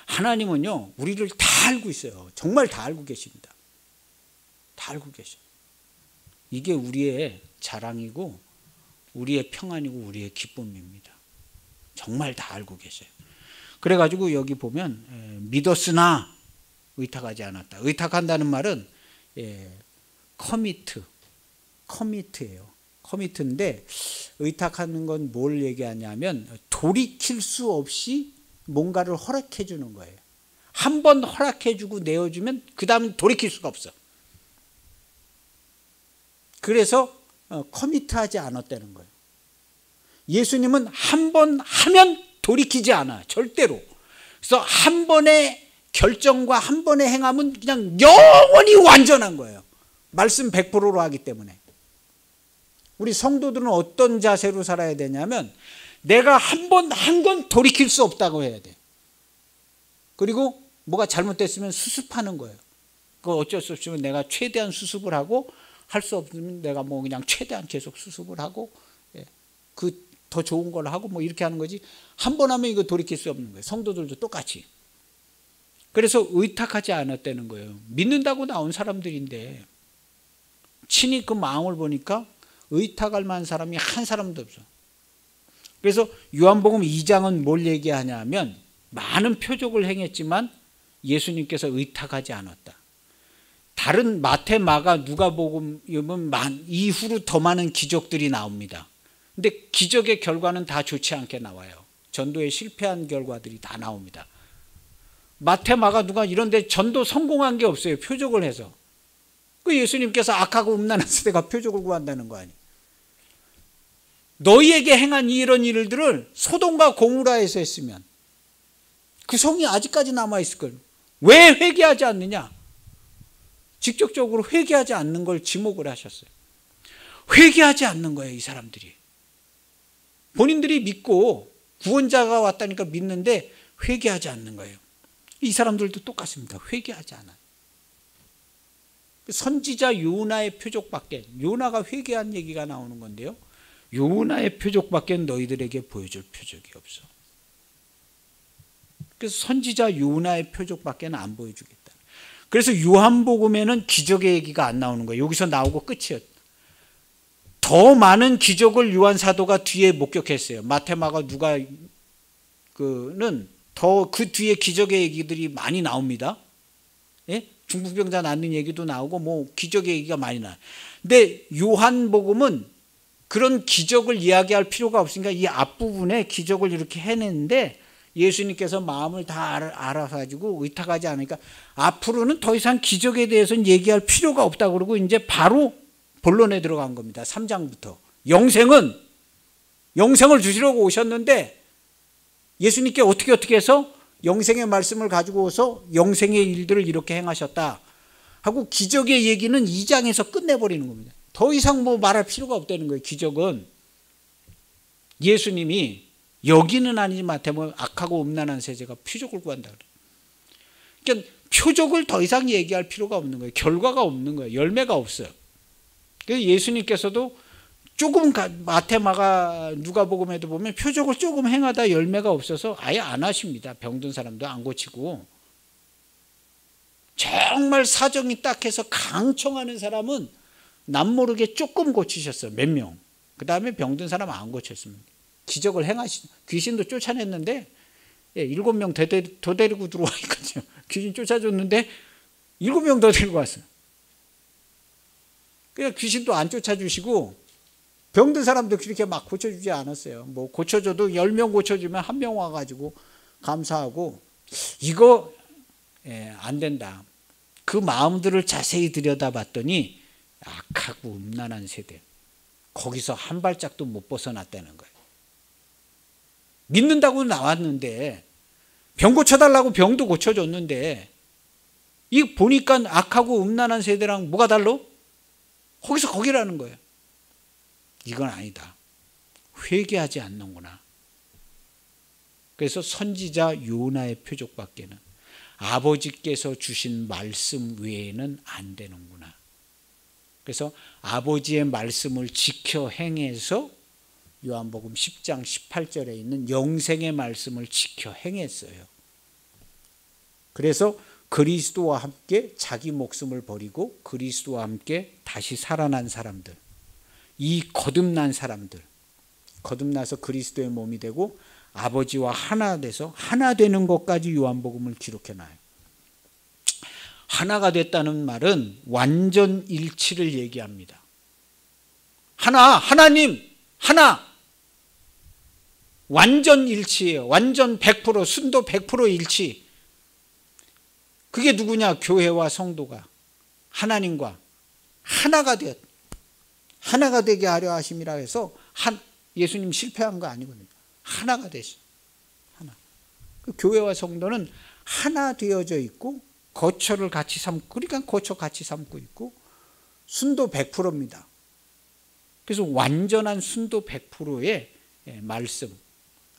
하나님은요, 우리를 다 알고 있어요. 정말 다 알고 계십니다. 다 알고 계셔요. 이게 우리의 자랑이고 우리의 평안이고 우리의 기쁨입니다. 정말 다 알고 계셔요. 그래가지고 여기 보면 믿었으나 의탁하지 않았다. 의탁한다는 말은 커미트예요. 커미트인데 의탁하는 건 뭘 얘기하냐면 돌이킬 수 없이 뭔가를 허락해 주는 거예요. 한 번 허락해 주고 내어주면 그 다음은 돌이킬 수가 없어. 그래서 커미트하지 않았다는 거예요. 예수님은 한 번 하면 돌이키지 않아. 절대로. 그래서 한 번의 결정과 한 번의 행함은 그냥 영원히 완전한 거예요. 말씀 100%로 하기 때문에. 우리 성도들은 어떤 자세로 살아야 되냐면 내가 한 번 한 건 돌이킬 수 없다고 해야 돼. 그리고 뭐가 잘못됐으면 수습하는 거예요. 그거 어쩔 수 없으면 내가 최대한 수습을 하고 할 수 없으면 내가 그냥 최대한 계속 수습을 하고 그 더 좋은 걸 하고 이렇게 하는 거지. 한 번 하면 이거 돌이킬 수 없는 거예요. 성도들도 똑같이. 그래서 의탁하지 않았다는 거예요. 믿는다고 나온 사람들인데 친히 그 마음을 보니까 의탁할 만한 사람이 한 사람도 없어. 그래서 요한복음 2장은 뭘 얘기하냐면 많은 표적을 행했지만 예수님께서 의탁하지 않았다. 다른 마태, 마가, 누가복음 이후로 더 많은 기적들이 나옵니다. 근데 기적의 결과는 다 좋지 않게 나와요. 전도에 실패한 결과들이 다 나옵니다. 마태, 마가, 누가 이런 데 전도 성공한 게 없어요. 표적을 해서. 그 예수님께서 악하고 음란한 세대가 표적을 구한다는 거 아니에요. 너희에게 행한 이런 일들을 소돔과 고모라에서 했으면 그 성이 아직까지 남아있을 거예요. 왜 회개하지 않느냐? 직접적으로 회개하지 않는 걸 지목을 하셨어요. 회개하지 않는 거예요, 이 사람들이. 본인들이 믿고 구원자가 왔다니까 믿는데 회개하지 않는 거예요. 이 사람들도 똑같습니다. 회개하지 않아요. 선지자 요나의 표적밖에, 요나가 회개한 얘기가 나오는 건데요, 요나의 표적밖에 너희들에게 보여줄 표적이 없어. 그래서 선지자 요나의 표적밖에 안 보여주겠다. 그래서 요한복음에는 기적의 얘기가 안 나오는 거예요. 여기서 나오고 끝이에요. 더 많은 기적을 요한 사도가 뒤에 목격했어요. 마태, 마가, 누가는 더 그 뒤에 기적의 얘기들이 많이 나옵니다. 예? 중풍병자 낫는 얘기도 나오고 뭐 기적의 얘기가 많이 나와요. 근데 요한복음은 그런 기적을 이야기할 필요가 없으니까 이 앞부분에 기적을 이렇게 해냈는데 예수님께서 마음을 다 알아가지고 의탁하지 않으니까 앞으로는 더 이상 기적에 대해서는 얘기할 필요가 없다고 그러고 이제 바로 본론에 들어간 겁니다. 3장부터. 영생을 주시려고 오셨는데 예수님께 어떻게 해서 영생의 말씀을 가지고 오서 영생의 일들을 이렇게 행하셨다 하고 기적의 얘기는 2장에서 끝내버리는 겁니다. 더 이상 뭐 말할 필요가 없다는 거예요. 기적은 예수님이 여기는 아니지 마태복음 악하고 음란한 세대가 표적을 구한다 그래요. 그러니까 표적을 더 이상 얘기할 필요가 없는 거예요. 결과가 없는 거예요. 열매가 없어요. 그래서 예수님께서도 조금 마태, 마가, 누가복음에도 보면 표적을 조금 행하다 열매가 없어서 아예 안 하십니다. 병든 사람도 안 고치고. 정말 사정이 딱해서 강청하는 사람은 남모르게 조금 고치셨어요. 몇 명. 그 다음에 병든 사람 안 고쳤습니다. 기적을 귀신도 쫓아냈는데 7명 더 데리고 들어와 있거든요. 귀신 쫓아줬는데 7명 더 데리고 왔어요. 그냥 귀신도 안 쫓아주시고 병든 사람도 그렇게 막 고쳐주지 않았어요. 뭐 고쳐줘도 10명 고쳐주면 1명 와가지고 감사하고 이거 안 된다. 그 마음들을 자세히 들여다봤더니 악하고 음란한 세대. 거기서 한 발짝도 못 벗어났다는 거예요. 믿는다고 나왔는데 병 고쳐달라고 병도 고쳐줬는데 이 보니까 악하고 음란한 세대랑 뭐가 달라? 거기서 거기라는 거예요. 이건 아니다. 회개하지 않는구나. 그래서 선지자 요나의 표적밖에는 아버지께서 주신 말씀 외에는 안 되는구나. 그래서 아버지의 말씀을 지켜 행해서 요한복음 10장 18절에 있는 영생의 말씀을 지켜 행했어요. 그래서 그리스도와 함께 자기 목숨을 버리고 그리스도와 함께 다시 살아난 사람들, 이 거듭난 사람들, 거듭나서 그리스도의 몸이 되고 아버지와 하나 돼서 하나 되는 것까지 요한복음을 기록해놔요. 하나가 됐다는 말은 완전 일치를 얘기합니다. 하나님, 하나. 완전 일치예요. 완전 100%, 순도 100% 일치. 그게 누구냐? 교회와 성도가 하나님과 하나가 되게 하려 하심이라 해서 예수님 실패한 거 아니거든요. 하나가 됐어요. 하나. 그 교회와 성도는 하나 되어져 있고 거처를 같이 삼고, 그러니까 거처 같이 삼고 있고 순도 100%입니다. 그래서 완전한 순도 100%의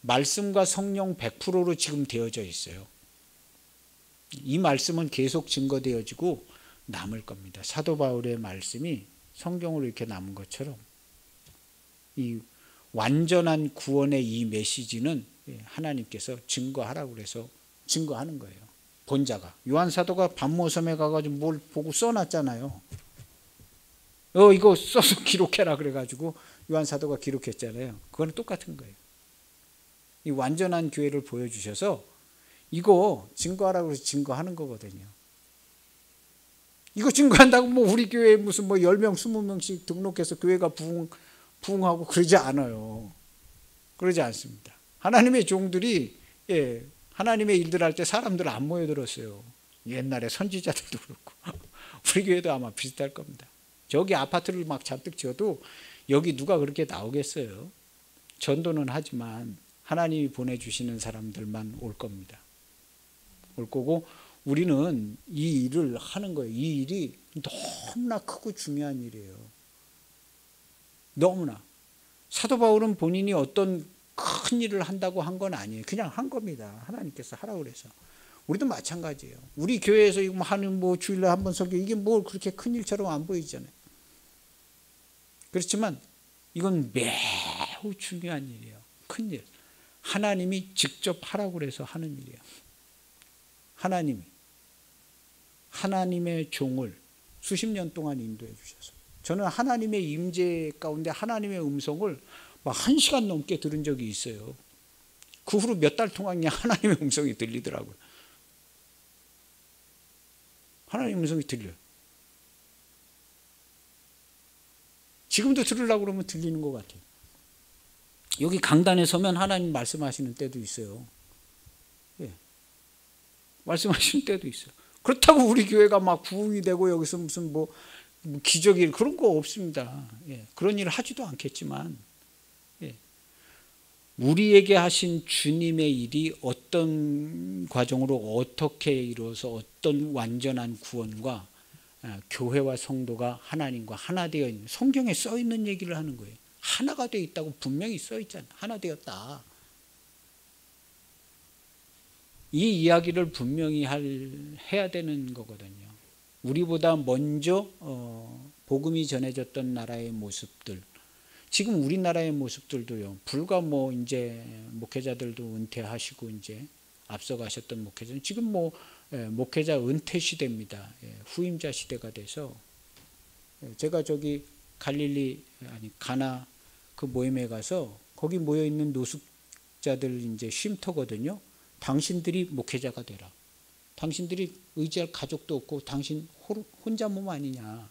말씀과 성령 100%로 지금 되어져 있어요. 이 말씀은 계속 증거되어지고 남을 겁니다. 사도 바울의 말씀이 성경으로 이렇게 남은 것처럼 이 완전한 구원의 이 메시지는 하나님께서 증거하라고 그래서 증거하는 거예요. 본자가. 요한 사도가 반모섬에 가가지고 뭘 보고 써놨잖아요. 이거 써서 기록해라 그래가지고 요한 사도가 기록했잖아요. 그거는 똑같은 거예요. 이 완전한 교회를 보여주셔서 이거 증거하라고 해서 증거하는 거거든요. 이거 증거한다고 뭐 우리 교회에 무슨 뭐 10명, 20명씩 등록해서 교회가 부흥하고 그러지 않아요. 그러지 않습니다. 하나님의 종들이 하나님의 일들 할 때 사람들 안 모여들었어요. 옛날에 선지자들도 그렇고 우리 교회도 아마 비슷할 겁니다. 저기 아파트를 막 잔뜩 지어도 여기 누가 그렇게 나오겠어요. 전도는 하지만 하나님이 보내주시는 사람들만 올 겁니다. 올 거고 우리는 이 일을 하는 거예요. 이 일이 너무나 크고 중요한 일이에요. 너무나. 사도 바울은 본인이 어떤 큰 일을 한다고 한 건 아니에요. 그냥 한 겁니다. 하나님께서 하라고 그래서. 우리도 마찬가지예요. 우리 교회에서 이거 하는 뭐 주일날 한 번 설교 이게 뭐 그렇게 큰 일처럼 안 보이잖아요. 그렇지만 이건 매우 중요한 일이에요. 큰 일. 하나님이 직접 하라고 그래서 하는 일이에요. 하나님의 종을 수십 년 동안 인도해 주셔서 저는 하나님의 임재 가운데 하나님의 음성을 막 1시간 넘게 들은 적이 있어요. 그 후로 몇 달 동안 그냥 하나님의 음성이 들리더라고요. 하나님의 음성이 들려요. 지금도 들으려고 그러면 들리는 것 같아요. 여기 강단에 서면 하나님 말씀하시는 때도 있어요. 말씀하시는 때도 있어요. 그렇다고 우리 교회가 막 부흥이 되고 여기서 무슨 뭐 기적이 그런 거 없습니다. 그런 일을 하지도 않겠지만 우리에게 하신 주님의 일이 어떤 과정으로 어떻게 이루어서 어떤 완전한 구원과 교회와 성도가 하나님과 하나 되어 있는 성경에 써 있는 얘기를 하는 거예요. 하나가 되어 있다고 분명히 써 있잖아요. 하나 되었다. 이 이야기를 분명히 해야 되는 거거든요. 우리보다 먼저 복음이 전해졌던 나라의 모습들, 지금 우리나라의 모습들도요. 불과 뭐 이제 목회자들도 은퇴하시고 이제 앞서가셨던 목회자는 지금 뭐 목회자 은퇴 시대입니다. 후임자 시대가 돼서 제가 저기 가나 그 모임에 가서 거기 모여 있는 노숙자들 이제 쉼터거든요. 당신들이 목회자가 되라. 당신들이 의지할 가족도 없고 당신 혼자 몸 아니냐.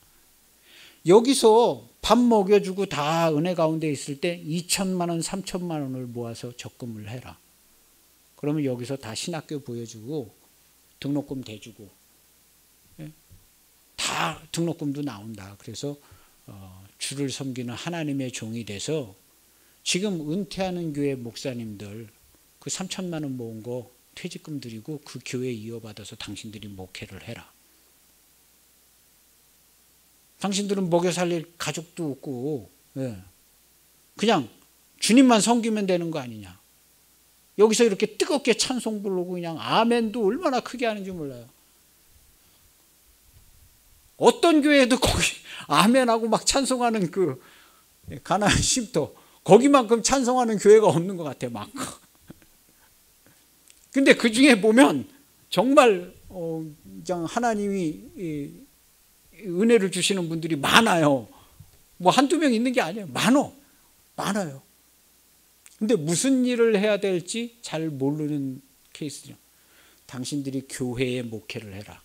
여기서 밥 먹여주고 다 은혜 가운데 있을 때 2천만 원, 3천만 원을 모아서 적금을 해라. 그러면 여기서 다 신학교 보여주고 등록금 대주고 다 등록금도 나온다. 그래서 주를 섬기는 하나님의 종이 돼서 지금 은퇴하는 교회 목사님들 그 3천만 원 모은 거 퇴직금 드리고 그 교회 이어받아서 당신들이 목회를 해라. 당신들은 먹여 살릴 가족도 없고 그냥 주님만 섬기면 되는 거 아니냐. 여기서 이렇게 뜨겁게 찬송 부르고 그냥 아멘도 얼마나 크게 하는지 몰라요. 어떤 교회에도 거기 아멘하고 막 찬송하는 그 가나안 쉼터 거기만큼 찬송하는 교회가 없는 것 같아요. 막. 근데 그 중에 보면 정말 그냥 하나님이 은혜를 주시는 분들이 많아요. 뭐 한두 명 있는 게 아니에요. 많아요. 근데 무슨 일을 해야 될지 잘 모르는 케이스죠. 당신들이 교회에 목회를 해라.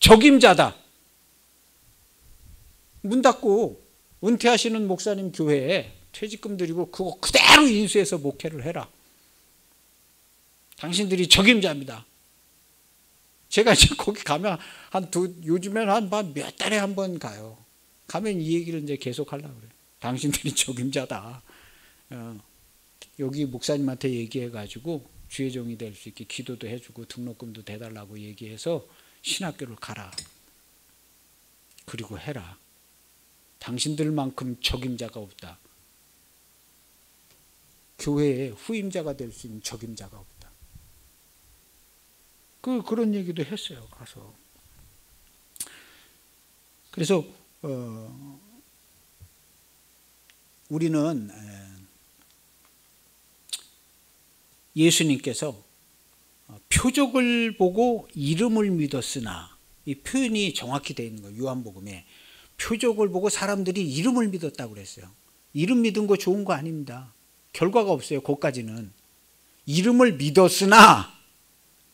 적임자다. 문 닫고 은퇴하시는 목사님 교회에 퇴직금 드리고 그거 그대로 인수해서 목회를 해라. 당신들이 적임자입니다. 제가 이제 거기 가면 요즘에는 한 몇 달에 한 번 가요. 가면 이 얘기를 이제 계속 하려고 그래요. 당신들이 적임자다. 여기 목사님한테 얘기해가지고 주의 종이 될 수 있게 기도도 해주고 등록금도 대달라고 얘기해서 신학교를 가라. 그리고 해라. 당신들만큼 적임자가 없다. 교회에 후임자가 될 수 있는 적임자가 없다. 그런 얘기도 했어요. 가서. 그래서 우리는 예수님께서 표적을 보고 이름을 믿었으나 이 표현이 정확히 되어 있는 거예요. 요한복음에 표적을 보고 사람들이 이름을 믿었다고 그랬어요. 이름 믿은 거 좋은 거 아닙니다. 결과가 없어요. 거기까지는. 이름을 믿었으나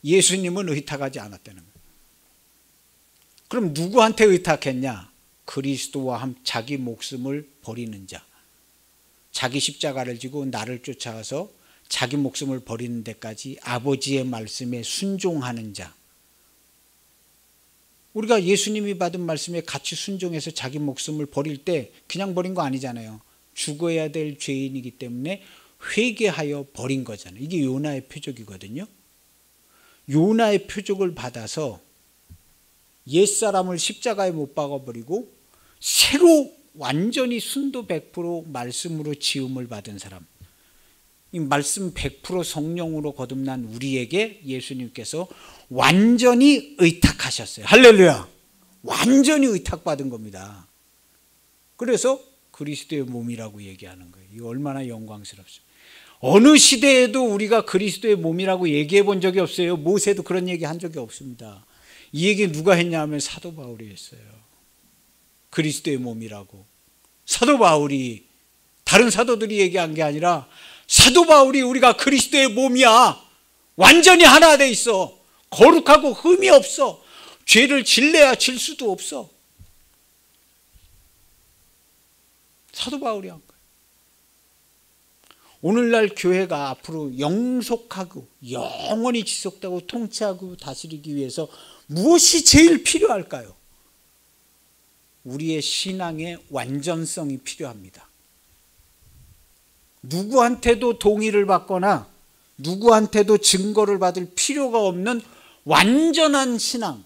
예수님은 의탁하지 않았다는 거예요. 그럼 누구한테 의탁했냐? 그리스도와 함께 자기 목숨을 버리는 자, 자기 십자가를 지고 나를 쫓아가서 자기 목숨을 버리는 데까지 아버지의 말씀에 순종하는 자. 우리가 예수님이 받은 말씀에 같이 순종해서 자기 목숨을 버릴 때 그냥 버린 거 아니잖아요. 죽어야 될 죄인이기 때문에 회개하여 버린 거잖아요. 이게 요나의 표적이거든요. 요나의 표적을 받아서 옛사람을 십자가에 못 박아버리고 새로 완전히 순도 100% 말씀으로 지음을 받은 사람, 이 말씀 100% 성령으로 거듭난 우리에게 예수님께서 완전히 의탁하셨어요. 할렐루야. 완전히 의탁받은 겁니다. 그래서 그리스도의 몸이라고 얘기하는 거예요. 이거 얼마나 영광스럽습니까? 어느 시대에도 우리가 그리스도의 몸이라고 얘기해 본 적이 없어요. 모세도 그런 얘기 한 적이 없습니다. 이 얘기 누가 했냐 하면 사도 바울이 했어요. 그리스도의 몸이라고. 사도 바울이, 다른 사도들이 얘기한 게 아니라 사도 바울이 우리가 그리스도의 몸이야. 완전히 하나 돼 있어. 거룩하고 흠이 없어. 죄를 질래야 질 수도 없어. 사도 바울이 한 거예요. 오늘날 교회가 앞으로 영속하고 영원히 지속되고 통치하고 다스리기 위해서 무엇이 제일 필요할까요? 우리의 신앙의 완전성이 필요합니다. 누구한테도 동의를 받거나 누구한테도 증거를 받을 필요가 없는 완전한 신앙,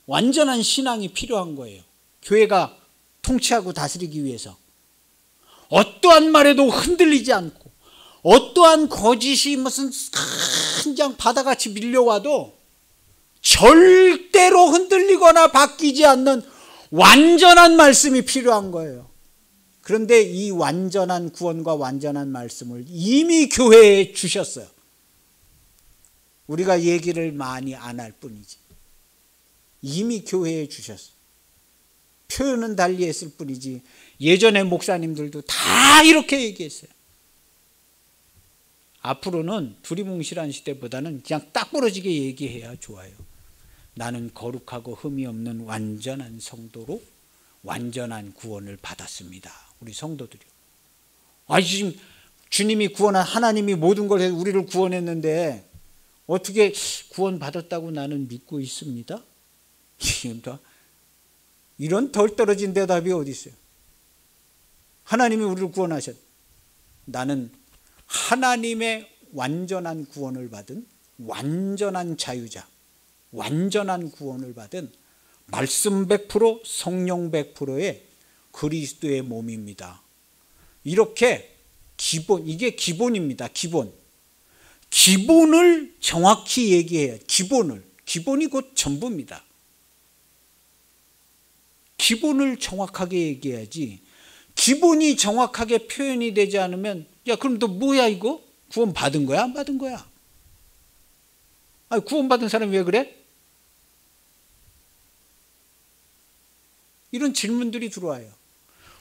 완전한 신앙이 필요한 거예요. 교회가 통치하고 다스리기 위해서. 어떠한 말에도 흔들리지 않고 어떠한 거짓이 무슨 한장 바다같이 밀려와도 절대로 흔들리거나 바뀌지 않는 완전한 말씀이 필요한 거예요. 그런데 이 완전한 구원과 완전한 말씀을 이미 교회에 주셨어요. 우리가 얘기를 많이 안 할 뿐이지. 이미 교회에 주셨어요. 표현은 달리 했을 뿐이지 예전에 목사님들도 다 이렇게 얘기했어요. 앞으로는 두리뭉실한 시대보다는 그냥 딱 부러지게 얘기해야 좋아요. 나는 거룩하고 흠이 없는 완전한 성도로 완전한 구원을 받았습니다. 우리 성도들이요. 지금 주님이 구원한, 하나님이 모든 걸 해서 우리를 구원했는데 어떻게 구원받았다고 나는 믿고 있습니다? 이런 덜 떨어진 대답이 어디 있어요? 하나님이 우리를 구원하셨. 나는 하나님의 완전한 구원을 받은 완전한 자유자, 완전한 구원을 받은 말씀 100%, 성령 100%의 그리스도의 몸입니다. 이렇게 기본, 이게 기본입니다. 기본을 정확히 얘기해야, 기본이 곧 전부입니다. 기본을 정확하게 얘기해야지. 기본이 정확하게 표현이 되지 않으면 야 그럼 너 뭐야 이거? 구원 받은 거야? 안 받은 거야? 구원 받은 사람이 왜 그래? 이런 질문들이 들어와요.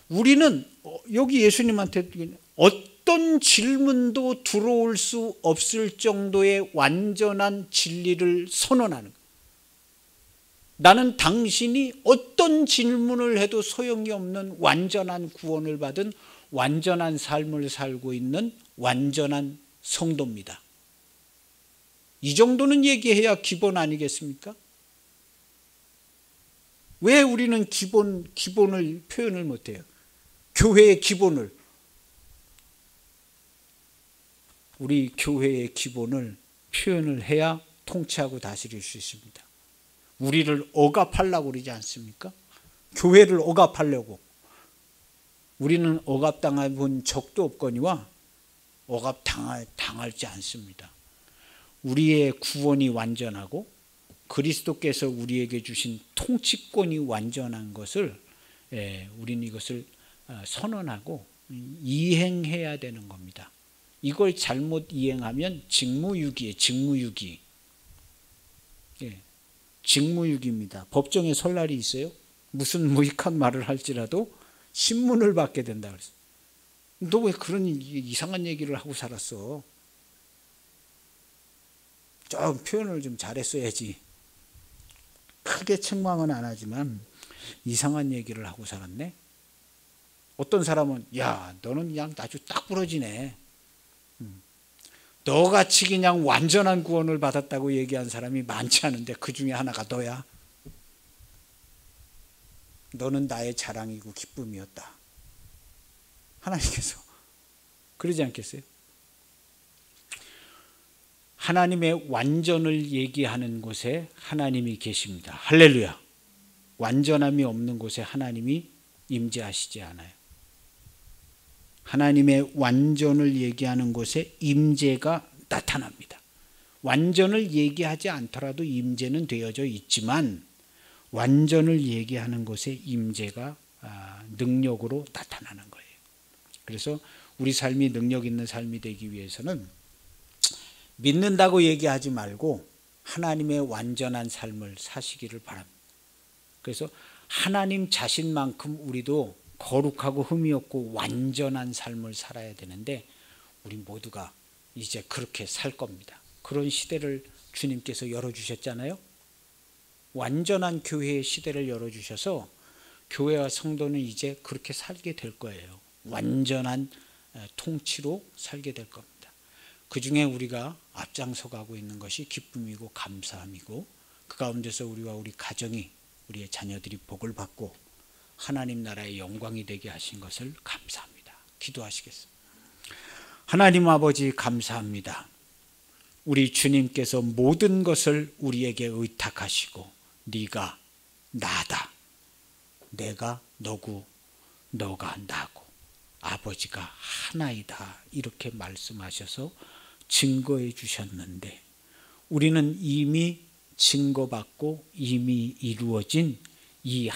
우리는 여기 예수님한테 어떤 질문도 들어올 수 없을 정도의 완전한 진리를 선언하는 거예요. 나는 당신이 어떤 질문을 해도 소용이 없는 완전한 구원을 받은 완전한 삶을 살고 있는 완전한 성도입니다. 이 정도는 얘기해야 기본 아니겠습니까? 왜 우리는 기본을 표현을 못해요? 교회의 기본을. 우리 교회의 기본을 표현을 해야 통치하고 다스릴 수 있습니다. 우리를 억압하려고 그러지 않습니까? 교회를 억압하려고. 우리는 억압당해 본 적도 없거니와 억압당하지 않습니다. 우리의 구원이 완전하고 그리스도께서 우리에게 주신 통치권이 완전한 것을 우리는 이것을 선언하고 이행해야 되는 겁니다. 이걸 잘못 이행하면 직무유기예요. 직무유기입니다. 법정에 설 날이 있어요. 무슨 무익한 말을 할지라도 신문을 받게 된다 그랬어요. 너 왜 그런 이상한 얘기를 하고 살았어? 좀 표현을 좀 잘했어야지. 크게 책망은 안 하지만 이상한 얘기를 하고 살았네. 어떤 사람은 야 너는 그냥 아주 딱 부러지네. 너같이 그냥 완전한 구원을 받았다고 얘기한 사람이 많지 않은데 그 중에 하나가 너야. 너는 나의 자랑이고 기쁨이었다. 하나님께서 그러지 않겠어요? 하나님의 완전을 얘기하는 곳에 하나님이 계십니다. 할렐루야. 완전함이 없는 곳에 하나님이 임재하시지 않아요. 하나님의 완전을 얘기하는 곳에 임재가 나타납니다. 완전을 얘기하지 않더라도 임재는 되어져 있지만 완전을 얘기하는 곳에 임재가 능력으로 나타나는 거예요. 그래서 우리 삶이 능력 있는 삶이 되기 위해서는 믿는다고 얘기하지 말고 하나님의 완전한 삶을 사시기를 바랍니다. 그래서 하나님 자신만큼 우리도 거룩하고 흠이 없고 완전한 삶을 살아야 되는데 우리 모두가 이제 그렇게 살 겁니다. 그런 시대를 주님께서 열어주셨잖아요. 완전한 교회의 시대를 열어주셔서 교회와 성도는 이제 그렇게 살게 될 거예요. 완전한 통치로 살게 될 겁니다. 그 중에 우리가 앞장서 가고 있는 것이 기쁨이고 감사함이고 그 가운데서 우리와 우리 가정이 우리의 자녀들이 복을 받고 하나님 나라의 영광이 되게 하신 것을 감사합니다. 기도하시겠습니다. 하나님 아버지 감사합니다. 우리 주님께서 모든 것을 우리에게 의탁하시고 네가 나다. 내가 너고 너가 나고 아버지가 하나이다. 이렇게 말씀하셔서 증거해 주셨는데 우리는 이미 증거받고 이미 이루어진 이